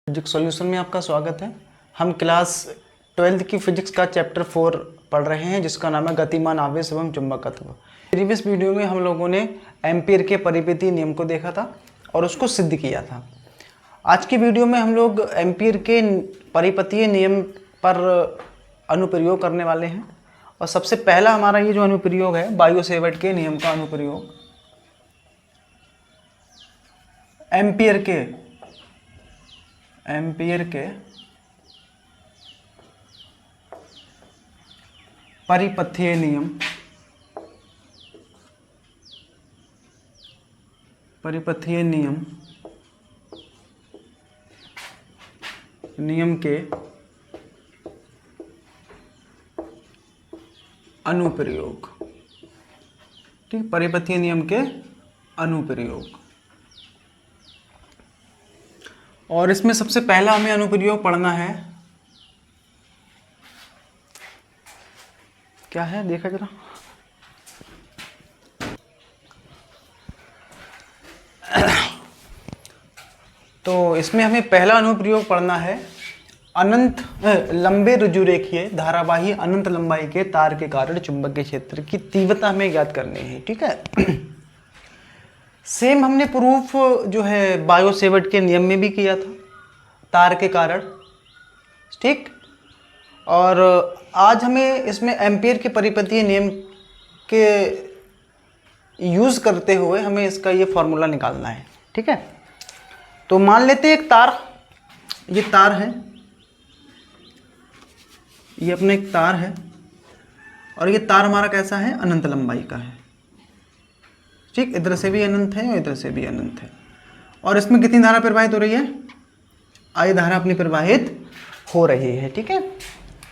Physics solution में आपका स्वागत है। हम क्लास 12th की फिजिक्स का चैप्टर 4 पढ़ रहे हैं जिसका नाम है गतिमान आवेश एवं चुंबकत्व। प्रीवियस वीडियो में हम लोगों ने एम्पीयर के परिपतीय नियम को देखा था और उसको सिद्ध किया था। आज की वीडियो में हम लोग एम्पीयर के परिपतीय नियम पर अनुप्रयोग करने वाले हैं और सबसे पहला हमारा ये जो अनुप्रयोग है बायो-सेवर्ट के नियम का अनुप्रयोग एम्पीयर के परिपथीय नियम के अनुप्रयोग। ठीक, परिपथीय नियम के अनुप्रयोग। और इसमें सबसे पहला हमें अनुप्रयोग पढ़ना है, क्या है देखा जरा। तो इसमें हमें पहला अनुप्रयोग पढ़ना है अनंत लंबे रुजुरेखीय धारावाही अनंत लंबाई के तार के कारण चुंबकीय क्षेत्र की तीव्रता हमें ज्ञात करनी है। ठीक है। सेम हमने प्रूफ जो है बायो-सेवर्ट के नियम में भी किया था तार के कारण। ठीक, और आज हमें इसमें एम्पीयर के परिपथीय नियम के यूज़ करते हुए हमें इसका ये फॉर्मूला निकालना है। ठीक है, तो मान लेते हैं एक तार, ये तार है, ये अपना एक तार है और ये तार हमारा कैसा है, अनंत लंबाई का है। ठीक, इधर से भी अनंत है और इधर से भी अनंत है और इसमें कितनी धारा प्रवाहित हो रही है, आई धारा अपनी प्रवाहित हो रही है। ठीक है,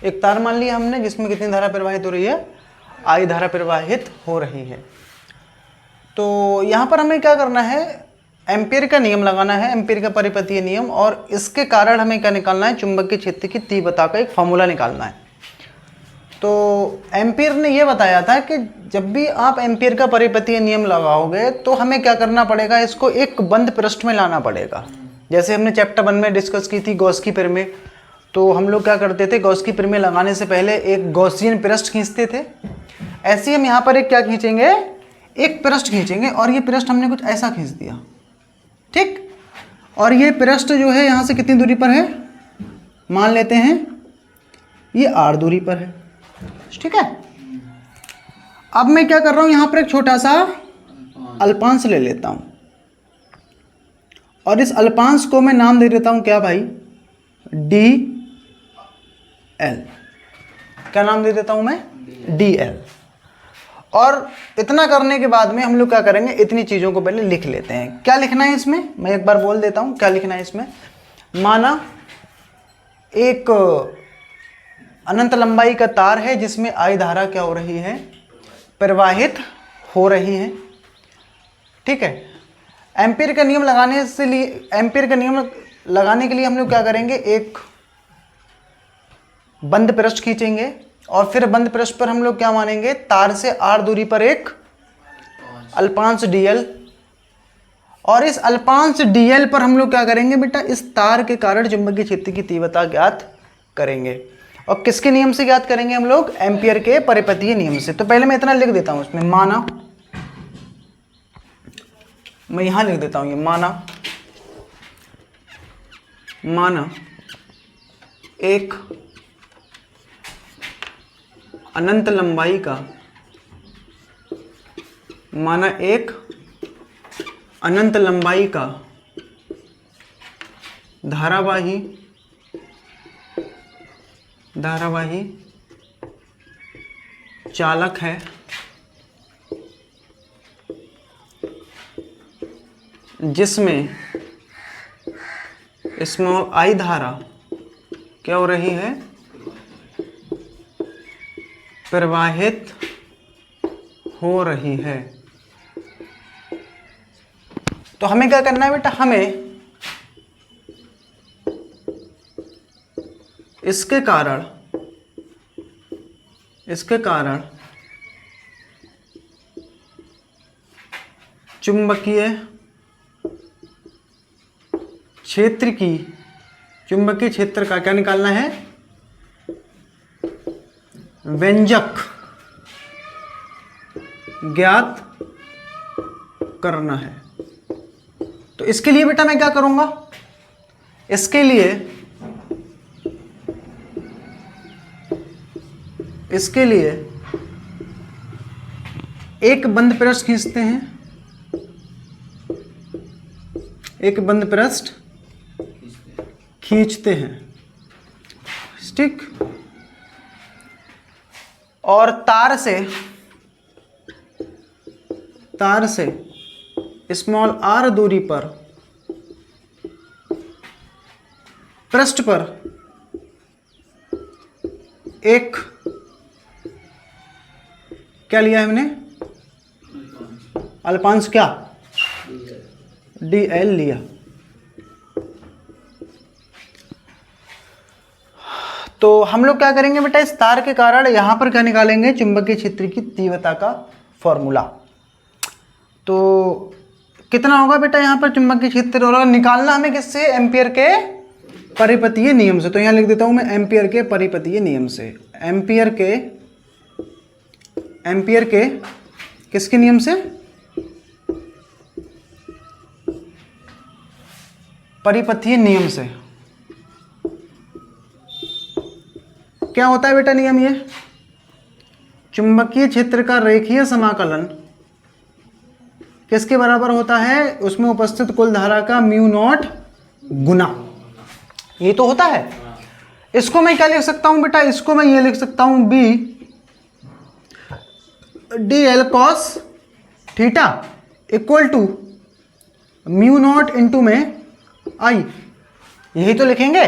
एक तार मान लिया हमने जिसमें कितनी धारा प्रवाहित हो रही है, आई धारा प्रवाहित हो रही है। तो यहाँ पर हमें क्या करना है, एम्पीयर का नियम लगाना है, एम्पीयर का परिपथीय नियम, और इसके कारण हमें क्या निकालना है, चुंबकीय क्षेत्र की तीव्रता का एक फॉर्मूला निकालना है। तो एम्पीयर ने यह बताया था कि जब भी आप एम्पीयर का परिपथीय नियम लगाओगे तो हमें क्या करना पड़ेगा, इसको एक बंद पृष्ठ में लाना पड़ेगा। जैसे हमने चैप्टर 1 में डिस्कस की थी गॉस की प्रमेय, तो हम लोग क्या करते थे, गॉस की प्रमेय लगाने से पहले एक गॉसियन पृष्ठ खींचते थे। ऐसे ही हम यहाँ पर एक क्या खींचेंगे, एक पृष्ठ खींचेंगे और ये पृष्ठ हमने कुछ ऐसा खींच दिया। ठीक, और ये पृष्ठ जो है यहाँ से कितनी दूरी पर है, मान लेते हैं ये r दूरी पर है। ठीक है, अब मैं क्या कर रहा हूँ, यहाँ पर एक छोटा सा अल्पांश ले लेता हूँ और इस अल्पांश को मैं नाम दे देता हूँ क्या भाई, dl। क्या नाम दे देता हूँ मैं, dl। और इतना करने के बाद में हम लोग क्या करेंगे, इतनी चीज़ों को पहले लिख लेते हैं। क्या लिखना है इसमें, मैं एक बार बोल देता हूँ क्या लिखना है इसमें। माना एक अनंत लंबाई का तार है जिसमें आई धारा क्या हो रही है, प्रवाहित हो रही है। ठीक है, एम्पीयर का नियम लगाने के लिए हम लोग क्या करेंगे, एक बंद पृष्ठ खींचेंगे और फिर बंद पृष्ठ पर हम लोग क्या मानेंगे, तार से r दूरी पर एक अल्पांश dl, और इस अल्पांश dl पर हम लोग क्या करेंगे बेटा, इस तार के कारण चुंबकीय क्षेत्र की तीव्रता ज्ञात करेंगे। और किसके नियम से ज्ञात करेंगे हम लोग, एम्पीयर के परिपथीय नियम से। तो पहले मैं इतना लिख देता हूं इसमें, माना, मैं यहां लिख देता हूं ये माना एक अनंत लंबाई का, माना एक अनंत लंबाई का धारावाही चालक है जिसमें स्मॉल आई धारा क्या हो रही है, प्रवाहित हो रही है। तो हमें क्या करना है बेटा, हमें इसके कारण चुंबकीय क्षेत्र की चुंबकीय क्षेत्र का क्या निकालना है, व्यंजक ज्ञात करना है। तो इसके लिए बेटा मैं क्या करूंगा, इसके लिए एक बंद पृष्ठ खींचते हैं, एक बंद पृष्ठ खींचते हैं, ठीक। और तार से स्मॉल r दूरी पर पृष्ठ पर एक क्या लिया है हमने, अल्पांश क्या, dl लिया। तो हम लोग क्या करेंगे बेटा, इस तार के कारण यहां पर क्या निकालेंगे, चुंबकीय क्षेत्र की तीव्रता का फॉर्मूला। तो कितना होगा बेटा यहाँ पर चुंबकीय क्षेत्र, और निकालना हमें किससे, एम्पियर के परिपतीय नियम से। तो यहाँ लिख देता हूं मैं एम्पियर के परिपतीय नियम से, एम्पियर के किसके नियम से, परिपथीय नियम से। क्या होता है बेटा नियम, ये चुंबकीय क्षेत्र का रेखीय समाकलन किसके बराबर होता है, उसमें उपस्थित कुल धारा का म्यू नॉट गुना, ये तो होता है। इसको मैं क्या लिख सकता हूं बेटा, इसको मैं ये लिख सकता हूं B dl cos theta equal to mu not into में आई, यही तो लिखेंगे।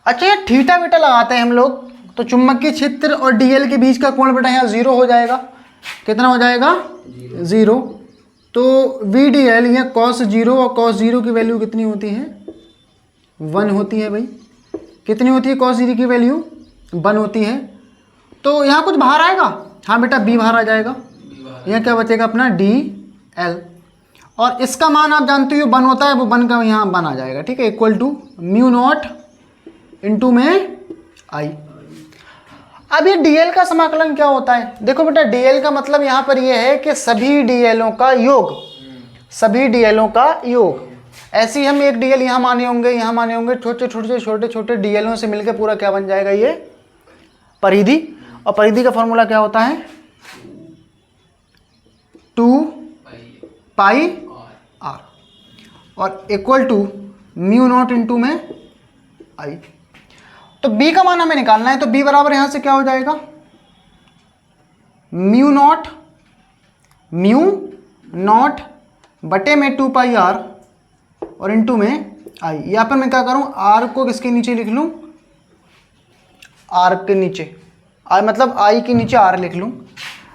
अच्छा ये थीटा बेटा लगाते हैं हम लोग, तो चुंबकीय क्षेत्र और dl के बीच का कोण बेटा यहाँ 0 हो जाएगा। कितना हो जाएगा, 0। तो वी dl या cos 0, और cos 0 की वैल्यू कितनी होती है, 1 होती है भाई। कितनी होती है cos 0 की वैल्यू, 1 होती है। तो यहाँ कुछ बाहर आएगा, हाँ बेटा b बाहर आ जाएगा। यहाँ क्या बचेगा अपना dl, और इसका मान आप जानते हो 1 होता है, वो 1 का यहाँ 1 आ जाएगा, ठीक है, equal to mu not into में आई। अब ये dl का समाकलन क्या होता है, देखो बेटा dl का मतलब यहाँ पर ये है कि सभी dlओं का योग, सभी dlओं का योग। ऐसे ही हम एक dl यहाँ माने होंगे, यहाँ माने होंगे, छोटे छोटे dlओं से मिलकर पूरा क्या बन जाएगा, ये परिधि। और परिधि का फॉर्मूला क्या होता है, 2 पाई r, और equal to mu not into में आई। तो b का मान हमें निकालना है, तो b बराबर यहां से क्या हो जाएगा, म्यू नॉट बटे में 2 पाई r और इंटू में आई। यहाँ पर मैं क्या करूं, r को किसके नीचे लिख लूं, r के नीचे, मतलब i के नीचे r लिख लूं।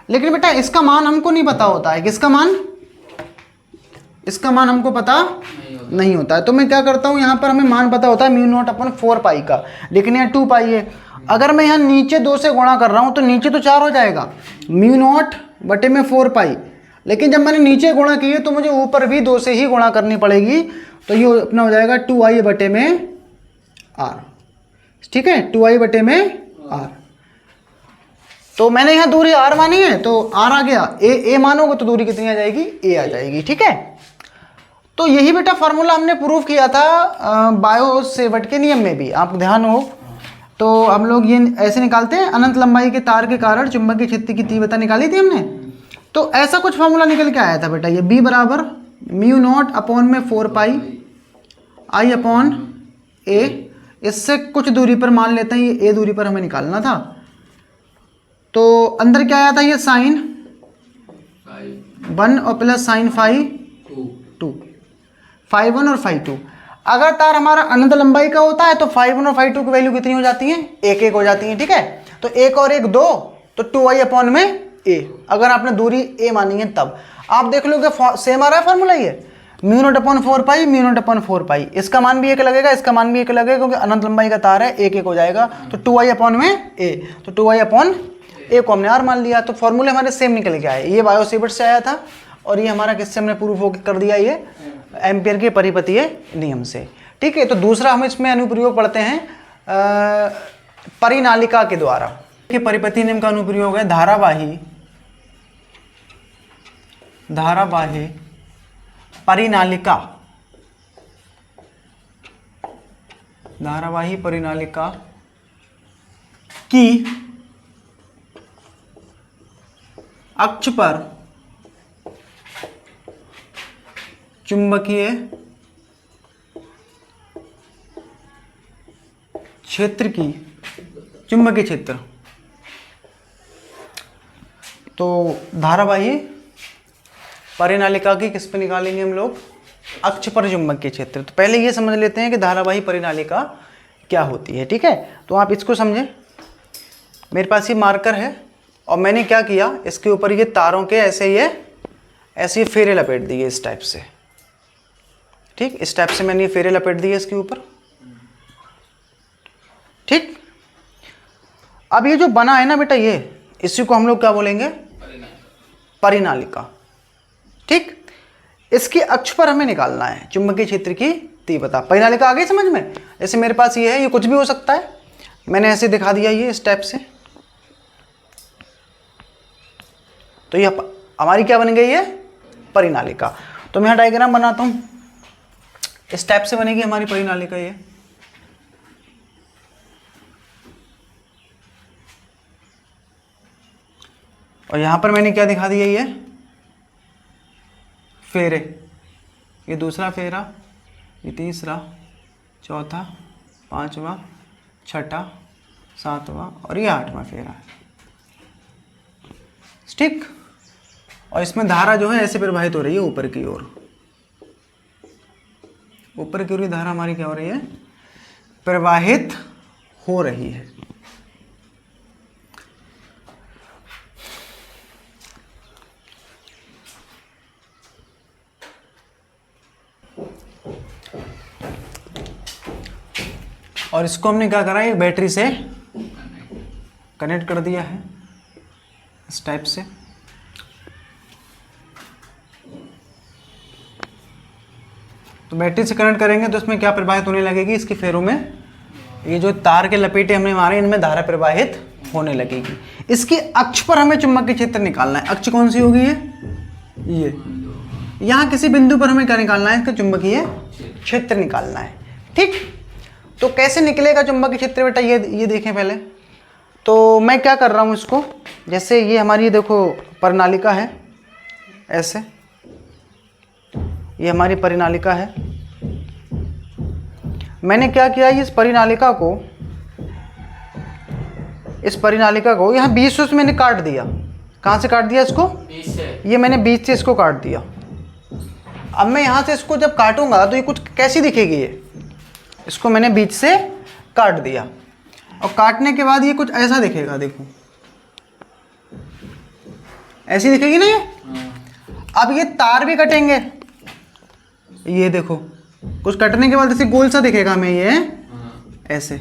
लेकिन बेटा इसका मान हमको नहीं पता होता है, किसका मान, इसका मान हमको पता नहीं होता है। तो मैं क्या करता हूँ, यहाँ पर हमें मान पता होता है म्यू नॉट अपन 4 पाई का, लेकिन यहाँ 2 पाई है। अगर मैं यहाँ नीचे 2 से गुणा कर रहा हूँ तो नीचे तो 4 हो जाएगा, म्यू नॉट बटे में 4 पाई। लेकिन जब मैंने नीचे गुणा की है तो मुझे ऊपर भी 2 से ही गुणा करनी पड़ेगी, तो ये अपना हो जाएगा 2i बटे में r, ठीक है, 2i बटे में r। तो मैंने यहाँ दूरी r मानी है तो r आ गया, a मानोगे तो दूरी कितनी आ जाएगी, a आ जाएगी, ठीक है। तो यही बेटा फार्मूला हमने प्रूव किया था बायो सेवर्ट के नियम में भी, आप ध्यान हो तो हम लोग ये ऐसे निकालते हैं, अनंत लंबाई के तार के कारण चुंबकीय क्षेत्र की तीव्रता निकाली थी हमने। तो ऐसा कुछ फार्मूला निकल के आया था बेटा, ये b बराबर म्यू नॉट अपॉन में 4 पाई आई अपॉन a। इससे कुछ दूरी पर मान लेते हैं, ये a दूरी पर हमें निकालना था। तो अंदर क्या आया था, ये साइन 1 और प्लस साइन फाई 2, फाई 1 और फाई 2। अगर तार हमारा अनंत लंबाई का होता है तो फाई 1 और फाई 2 की वैल्यू कितनी हो जाती है, 1 हो जाती है, ठीक है। तो 1 और 1 2, तो 2i अपॉन में a। अगर आपने दूरी a मानी है तब आप देख लो कि सेम आ रहा है फॉर्मूला, ये म्यू नॉट अपॉन 4 पाई, म्यू नॉट अपॉन 4 पाई। इसका मान भी 1 लगेगा, इसका मान भी 1 लगेगा, क्योंकि अनंत लंबाई का तार है, 1 हो जाएगा। तो 2i अपॉन में a, तो 2i अपॉन a को हमने r मान लिया। तो फॉर्मूले हमारे सेम निकल के आए, ये बायो सेवर्ट से आया था और ये हमारा किससे हमने प्रूफ कर दिया, ये एम्पियर के परिपतीय नियम से, ठीक है। तो दूसरा हम इसमें अनुप्रयोग पढ़ते हैं परिनालिका के द्वारा। कि परिपति नियम का अनुप्रयोग है धारावाही परिनालिका, धारावाही परिनालिका की अक्ष पर चुंबकीय क्षेत्र की, चुंबकीय क्षेत्र, तो धारावाही परिनालिका की किस पे निकालेंगे हम लोग, अक्ष पर चुंबकीय क्षेत्र। तो पहले ये समझ लेते हैं कि धारावाही परिनालिका क्या होती है, ठीक है। तो आप इसको समझें, मेरे पास ये मार्कर है और मैंने क्या किया, इसके ऊपर ये तारों के ऐसे फेरे लपेट दिए इस टाइप से, ठीक, इस टाइप से मैंने ये फेरे लपेट दिए इसके ऊपर, ठीक। अब ये जो बना है ना बेटा, ये इसी को हम लोग क्या बोलेंगे, परिनालिका, ठीक। इसकी अक्ष पर हमें निकालना है चुंबकीय क्षेत्र की तीव्रता। परिनालिका आ गई समझ में। जैसे मेरे पास ये है, ये कुछ भी हो सकता है, मैंने ऐसे दिखा दिया ये इस टाइप से, तो ये हमारी क्या बन गई है, परिनालिका। तो मैं यहाँ डायग्राम बनाता हूँ, इस टाइप से बनेगी हमारी परिनालिका ये। और यहाँ पर मैंने क्या दिखा दिया, ये फेरे, ये दूसरा फेरा, ये तीसरा, चौथा, पांचवा, छठा, सातवां और ये आठवां फेरा है, ठीक। और इसमें धारा जो है ऐसे प्रवाहित हो रही है ऊपर की ओर, ऊपर की ओर धारा हमारी क्या हो रही है, प्रवाहित हो रही है। और इसको हमने क्या करा, एक बैटरी से कनेक्ट कर दिया है इस टाइप से। तो बैटरी से कनेक्ट करेंगे तो इसमें क्या प्रवाहित होने लगेगी, इसके फेरों में ये जो तार के लपेटे हमने मारे इनमें धारा प्रवाहित होने लगेगी। इसकी अक्ष पर हमें चुंबकीय क्षेत्र निकालना है। अक्ष कौन सी होगी, ये यहाँ किसी बिंदु पर हमें क्या निकालना है, इसका चुंबकीय क्षेत्र निकालना है, ठीक। तो कैसे निकलेगा चुंबकीय क्षेत्र बेटा, ये देखें पहले। तो मैं क्या कर रहा हूँ इसको, जैसे ये हमारी ये देखो परिनालिका है, ऐसे ये हमारी परिनालिका है। मैंने क्या किया, इस परिनालिका को यहाँ बीच से मैंने काट दिया। कहाँ से काट दिया इसको, ये मैंने बीच से इसको काट दिया। अब मैं यहाँ से इसको जब काटूंगा तो ये कुछ कैसी दिखेगी, ये इसको मैंने बीच से काट दिया और काटने के बाद ये कुछ ऐसा दिखेगा, देखो ऐसी दिखेगी ना ये। अब ये तार भी कटेंगे, ये देखो कुछ कटने के बाद ऐसे गोल सा दिखेगा हमें ये ऐसे,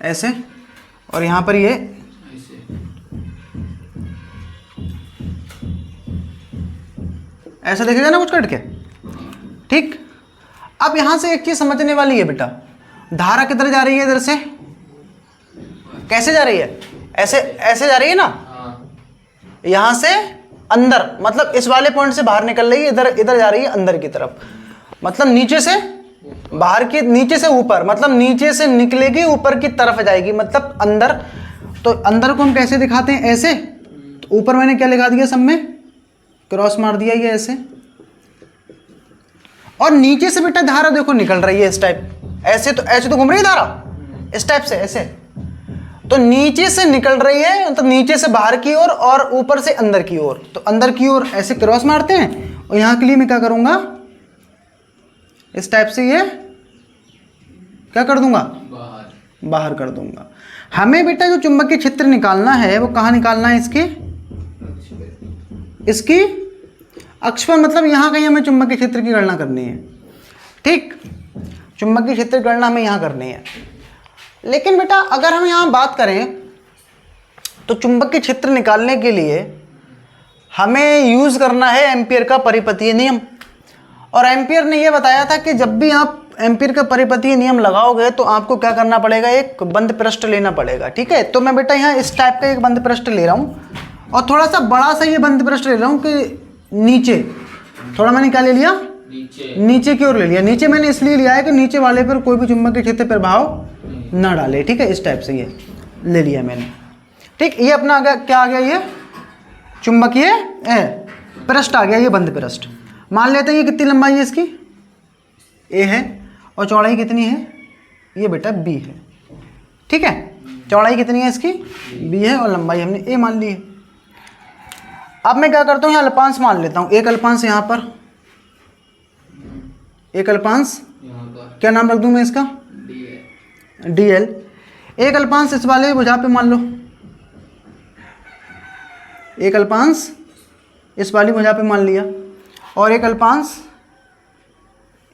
ऐसे, और यहां पर ये ऐसा दिखेगा ना कुछ कट के, ठीक। अब यहां से एक चीज समझने वाली है बेटा, धारा किधर जा रही है, इधर से कैसे जा रही है, ऐसे जा रही है ना, यहां से अंदर, मतलब इस वाले पॉइंट से बाहर निकल रही है, इधर जा रही है अंदर की तरफ, मतलब नीचे से बाहर की, नीचे से ऊपर, मतलब नीचे से निकलेगी ऊपर की तरफ जाएगी, मतलब अंदर। तो अंदर को हम कैसे दिखाते हैं, ऐसे। तो ऊपर मैंने क्या लगा दिया, सब में क्रॉस मार दिया ये ऐसे, और नीचे से बेटा धारा देखो निकल रही है इस टाइप, ऐसे तो घूम रही है धारा इस टाइप से, ऐसे। तो नीचे से निकल रही है, मतलब नीचे से बाहर की ओर और ऊपर से अंदर की ओर। तो अंदर की ओर ऐसे क्रॉस मारते हैं, और यहां के लिए मैं क्या करूंगा, इस टाइप से ये क्या कर दूंगा, बाहर कर दूंगा। हमें बेटा जो चुंबकीय क्षेत्र निकालना है वो कहाँ निकालना है, इसकी अक्ष पर, मतलब यहाँ कहीं हमें चुंबकीय क्षेत्र की गणना करनी है, ठीक। चुंबकीय क्षेत्र की गणना हमें यहाँ करनी है। लेकिन बेटा अगर हम यहाँ बात करें तो चुंबकीय क्षेत्र निकालने के लिए हमें यूज करना है एम्पियर का परिपथीय नियम। और एम्पियर ने यह बताया था कि जब भी आप एम्पियर का परिपथीय नियम लगाओगे तो आपको क्या करना पड़ेगा, एक बंद पृष्ठ लेना पड़ेगा। ठीक है, तो मैं बेटा यहाँ इस टाइप का एक बंद पृष्ठ ले रहा हूँ और थोड़ा सा बड़ा सा ये बंद पृष्ठ ले रहा हूँ कि नीचे थोड़ा मैंने क्या ले लिया, नीचे की ओर ले लिया। नीचे मैंने इसलिए लिया है कि नीचे वाले पर कोई भी चुंबकीय क्षेत्र प्रभाव ना डाले। ठीक है, इस टाइप से ये ले लिया मैंने। ठीक, ये अपना आ गया, क्या आ गया, ये चुंबकीय पृष्ठ आ गया, ये बंद पृष्ठ। मान लेते हैं ये कितनी लंबाई है इसकी, ए है, और चौड़ाई कितनी है, ये बेटा बी है। ठीक है, चौड़ाई कितनी है इसकी, बी है, और लंबाई हमने ए मान ली है। अब मैं क्या करता हूँ, यहाँ अल्पांश मान लेता हूँ। एक अल्पांश यहाँ पर, एक अल्पांश क्या नाम रख दूँ मैं इसका, DL। एक अल्पांश इस वाले भुजा पे मान लो, एक अल्पांश इस वाली भुजा पे मान लिया, और एक अल्पांश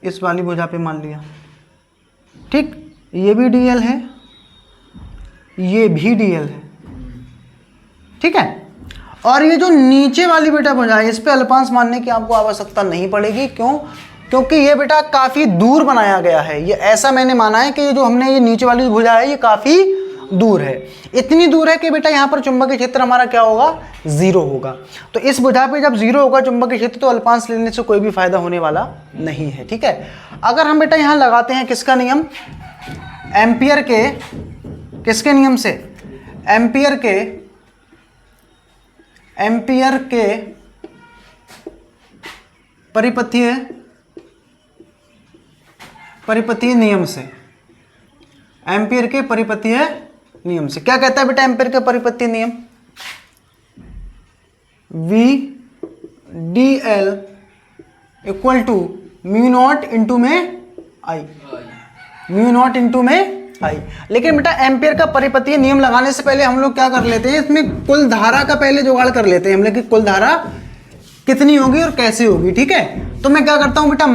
इस वाली भुजा पे मान लिया। ठीक, ये भी DL है, ये भी DL है। ठीक है, और ये जो नीचे वाली बेटा भुजा है, इस पे अल्पांश मानने की आपको आवश्यकता नहीं पड़ेगी। क्यों? क्योंकि ये बेटा काफ़ी दूर बनाया गया है। ये ऐसा मैंने माना है कि ये जो हमने ये नीचे वाली भुजा है ये काफ़ी दूर है, इतनी दूर है कि बेटा यहाँ पर चुंबकीय क्षेत्र हमारा क्या होगा, 0 होगा। तो इस भुजा पे जब 0 होगा चुंबकीय क्षेत्र, तो अल्पांश लेने से कोई भी फायदा होने वाला नहीं है। ठीक है, अगर हम बेटा यहाँ लगाते हैं किसका नियम, एम्पियर के, किसके नियम से, एम्पियर के परिपथीय नियम से, एम्पियर के परिपथीय नियम से क्या कहता है बेटा एम्पियर के परिपथीय नियम, V DL equal to mu not into में I, म्यू नॉट इंटू में I। लेकिन बेटा एम्पियर का परिपथीय नियम लगाने से पहले हम लोग क्या कर लेते हैं, इसमें कुल धारा का पहले जुगाड़ कर लेते हैं हम लोग कि कुल धारा कितनी होगी और कैसे होगी। ठीक है, तो मैं क्या करता हूं बेटा,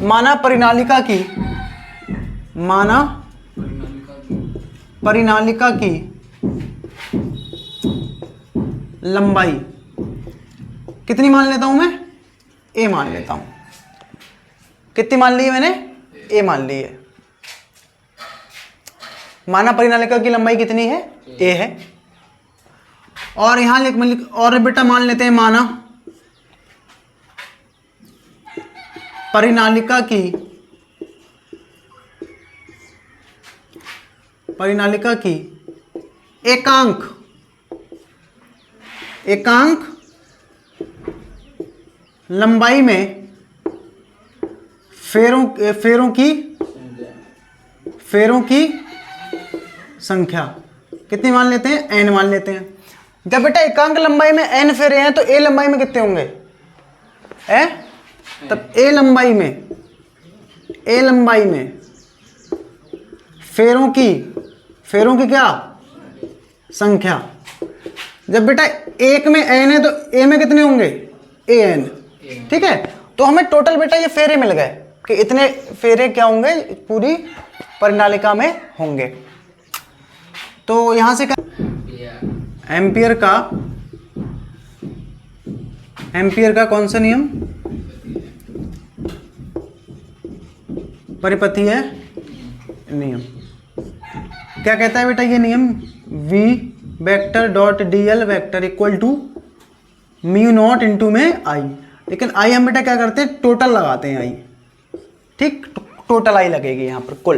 माना परिनालिका की लंबाई कितनी मान लेता हूं मैं, ए मान लेता हूं। कितनी मान ली है मैंने, ए मान ली है। माना परिनालिका की लंबाई कितनी है, ए है। और यहां लिख और बेटा मान लेते हैं, माना परिनालिका की एकांक लंबाई में फेरों की संख्या कितनी मान लेते हैं, n मान लेते हैं। जब बेटा एकांक लंबाई में n फेरे हैं तो a लंबाई में कितने होंगे, तब a लंबाई में फेरों की क्या संख्या। जब बेटा एक में n है तो a में कितने होंगे, an। ठीक है, तो हमें टोटल बेटा ये फेरे मिल गए कि इतने फेरे क्या होंगे पूरी परिनालिका में होंगे। तो यहां से क्या, एम्पियर का कौन सा नियम, परिपथीय नियम। क्या कहता है बेटा ये नियम, V vector dot DL vector equal to mu not into में I। लेकिन I हम बेटा क्या करते हैं, टोटल लगाते हैं I। ठीक, टोटल I लगेगी यहाँ पर कुल।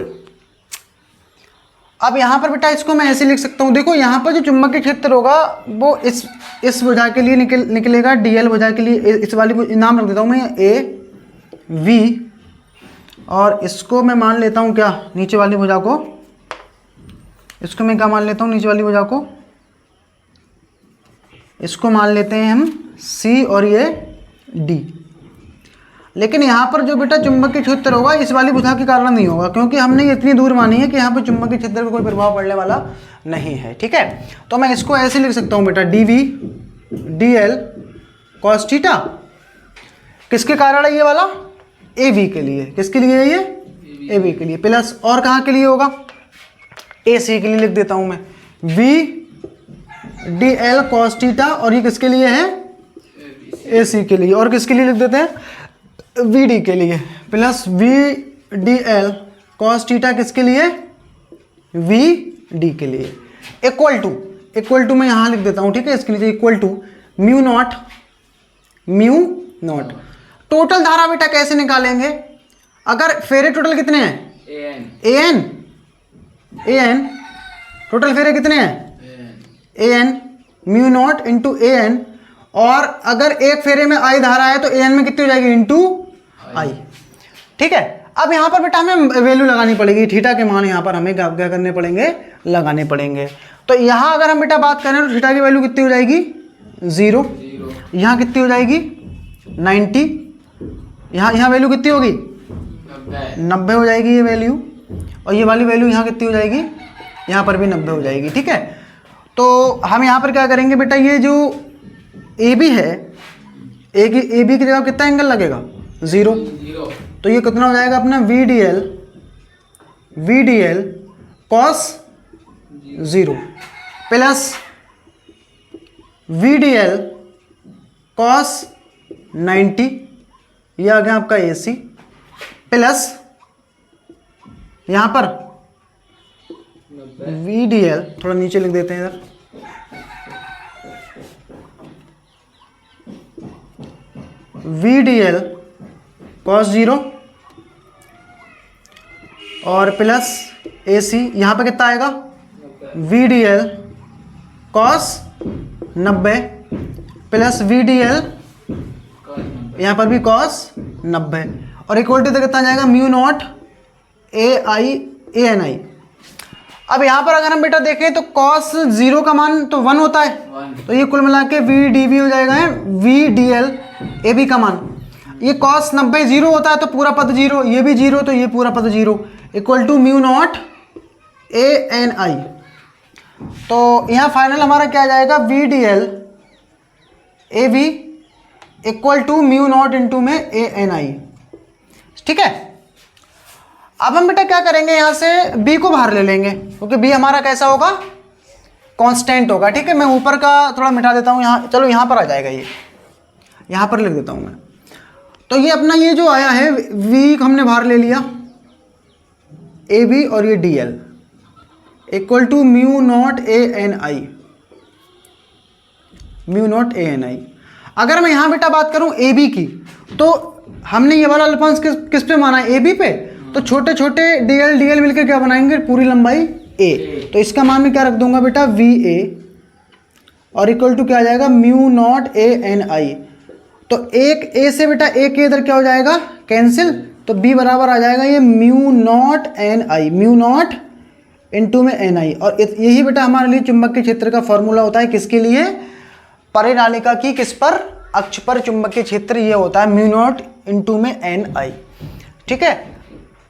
अब यहाँ पर बेटा इसको मैं ऐसे लिख सकता हूँ, देखो यहाँ पर जो चुंबकीय क्षेत्र होगा वो इस भुजा के लिए निकलेगा, DL भुजा के लिए इस वाली नाम रख देता हूँ मैं AV, और इसको मैं मान लेता हूँ क्या, नीचे वाली भुजा को, इसको मैं क्या मान लेता हूँ, नीचे वाली भुजा को, इसको मान लेते हैं हम C और ये D। लेकिन यहाँ पर जो बेटा चुंबकीय क्षेत्र होगा इस वाली भुजा के कारण नहीं होगा, क्योंकि हमने इतनी दूर मानी है कि यहाँ पर चुंबकीय क्षेत्र पर कोई प्रभाव पड़ने वाला नहीं है। ठीक है, तो मैं इसको ऐसे लिख सकता हूँ बेटा, DV DL cos थीटा किसके कारण है, ये वाला AV के लिए। किसके लिए है ये, AV के लिए, प्लस और कहाँ के लिए होगा, AC के लिए लिख देता हूँ मैं, V D L cos theta, और ये किसके लिए है, ए सी के लिए, और किसके लिए लिख देते हैं, वी डी के लिए, plus V D L cos theta किसके लिए, वी डी के लिए, इक्वल टू मैं यहाँ लिख देता हूँ, ठीक है, इसके लिए equal to mu not. Total धारा बेटा कैसे निकालेंगे, अगर फेरे टोटल कितने हैं, ए एन टोटल फेरे कितने हैं, A N mu naught into A N, और अगर एक फेरे में आई धारा है तो ए एन में कितनी हो जाएगी, इंटू आई। ठीक है, अब यहाँ पर बेटा हमें वैल्यू लगानी पड़ेगी, थीटा के मान यहाँ पर हमें क्या करने पड़ेंगे, लगाने पड़ेंगे। तो यहाँ अगर हम बेटा बात करें तो थीटा की वैल्यू कितनी हो जाएगी, 0, यहाँ कितनी हो जाएगी 90, यहाँ वैल्यू कितनी होगी 90 हो जाएगी ये वैल्यू, और ये वाली वैल्यू यहाँ कितनी हो जाएगी, यहाँ पर भी 90 हो जाएगी। ठीक है, तो हम यहाँ पर क्या करेंगे बेटा, ये जो ए बी है, ए बी की जगह कितना एंगल लगेगा, 0, तो ये कितना हो जाएगा अपना V D L cos 0 plus V D L cos 90, ये आ गया आपका ए सी, प्लस यहाँ पर वी डी एल, थोड़ा नीचे लिख देते हैं इधर, वी डी एल कॉस 0 और प्लस ए सी, यहाँ पर कितना आएगा, V D L cos 90 plus V D L, यहाँ पर भी कॉस 90, और इक्वल टू तो कितना जाएगा, म्यू नॉट ए एन आई। अब यहाँ पर अगर हम बेटा देखें तो कॉस 0 का मान तो 1 होता है, तो ये कुल मिला के वी डी वी हो जाएगा, V D L A B का मान, ये कॉस 90 0 होता है तो पूरा पद 0, ये भी 0 तो ये पूरा पद 0, equal to mu naught A N I. तो यहाँ फाइनल हमारा क्या आ जाएगा, V D L A B equal to mu not into में ए एन आई। ठीक है, अब हम बेटा क्या करेंगे, यहाँ से b को बाहर ले लेंगे, क्योंकि b हमारा कैसा होगा, कांस्टेंट होगा। ठीक है, मैं ऊपर का थोड़ा मिटा देता हूँ, यहाँ चलो यहाँ पर आ जाएगा, ये यहाँ पर लिख देता हूँ मैं। तो ये अपना ये जो आया है v हमने बाहर ले लिया, ए बी और ये D L equal to mu naught A N I, mu naught A N I. अगर मैं यहाँ बेटा बात करूँ ए बी की, तो हमने ये वाला अल्फांस किस पे माना है, ए बी पे, तो छोटे छोटे डी एल मिलकर क्या बनाएंगे, पूरी लंबाई ए, तो इसका मान मैं क्या रख दूंगा बेटा, वी ए, और इक्वल टू क्या आ जाएगा, mu naught A N I. तो एक ए से बेटा एक इधर क्या हो जाएगा, कैंसिल, तो बी बराबर आ जाएगा ये mu not an I, mu not into में एन आई। और यही बेटा हमारे लिए चुंबकीय क्षेत्र का फॉर्मूला होता है, किसके लिए, परिनालिका की किस पर, अक्ष पर चुंबकीय क्षेत्र ये होता है म्यू नॉट इनटू में एन आई। ठीक है,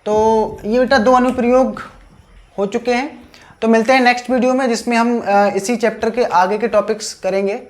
तो ये बेटा 2 अनुप्रयोग हो चुके हैं। तो मिलते हैं नेक्स्ट वीडियो में, जिसमें हम इसी चैप्टर के आगे के टॉपिक्स करेंगे।